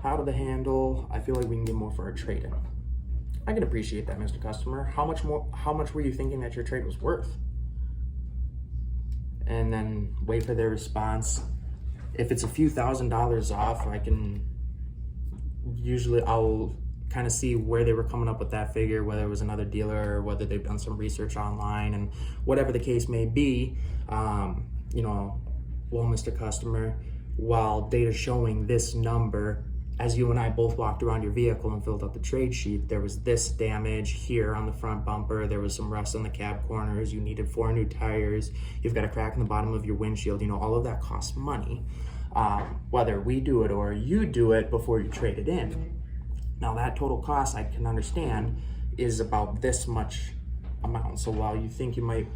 out of the handle. I feel like we can get more for our trade-in. I can appreciate that, Mr. Customer. How much were you thinking that your trade was worth? And then wait for their response. If it's a few $1,000s off, I'll kind of see where they were coming up with that figure, whether it was another dealer or whether they've done some research online, and whatever the case may be. Well, Mr. Customer, while data showing this number, as you and I both walked around your vehicle and filled out the trade sheet, there was this damage here on the front bumper, there was some rust on the cab corners, you needed 4 new tires, you've got a crack in the bottom of your windshield, all of that costs money. Whether we do it or you do it before you trade it in. Now that total cost, I can understand, is about this much amount. So while you think you might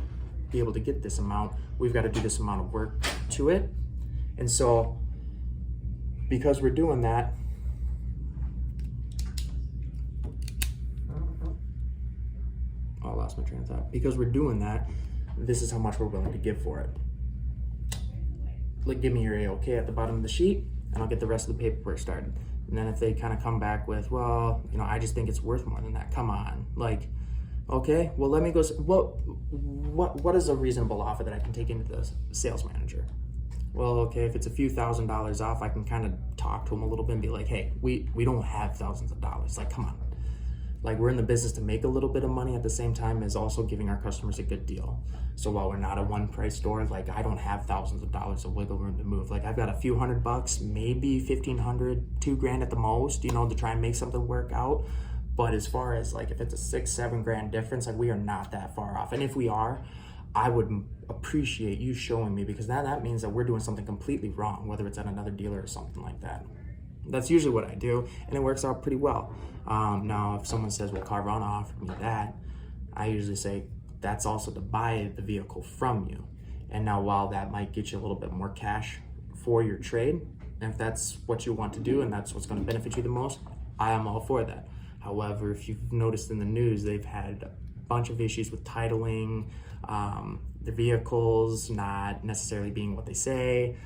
be able to get this amount, we've got to do this amount of work to it. And so because we're doing that, I lost my train of thought. Because we're doing that, this is how much we're willing to give for it. Like, give me your A-OK at the bottom of the sheet, and I'll get the rest of the paperwork started. And then if they kind of come back with, well, I just think it's worth more than that. Come on, okay, well, let me go. What is a reasonable offer that I can take into the sales manager? Well, okay, if it's a few $1,000s off, I can kind of talk to them a little bit and be like, hey, we don't have thousands of dollars. Come on. We're in the business to make a little bit of money at the same time as also giving our customers a good deal. So while we're not a one price store, I don't have thousands of dollars of wiggle room to move. I've got a few $100, maybe 1,500, $2,000 at the most, to try and make something work out. But as far as if it's a $6-7 difference, we are not that far off. And if we are, I would appreciate you showing me, because that means that we're doing something completely wrong, whether it's at another dealer or something like that. That's usually what I do, and it works out pretty well. Now, if someone says, well, Carvana offered me that, I usually say, that's also to buy the vehicle from you. And now, while that might get you a little bit more cash for your trade, and if that's what you want to do and that's what's going to benefit you the most, I am all for that. However, if you've noticed in the news, they've had a bunch of issues with titling, the vehicles not necessarily being what they say,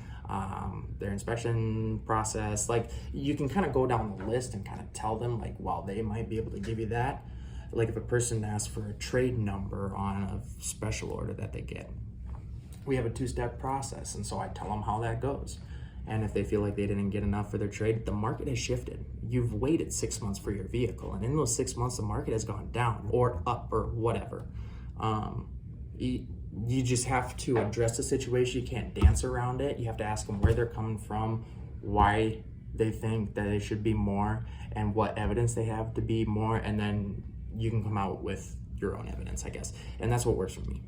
their inspection process. You can kind of go down the list and kind of tell them, while they might be able to give you that, if a person asks for a trade number on a special order that they get, we have a 2-step process, and so I tell them how that goes. And if they feel like they didn't get enough for their trade, the market has shifted. You've waited 6 months for your vehicle, and in those 6 months, the market has gone down or up or whatever. You just have to address the situation. You can't dance around it. You have to ask them where they're coming from, why they think that it should be more, and what evidence they have to be more, and then you can come out with your own evidence, I guess. And that's what works for me.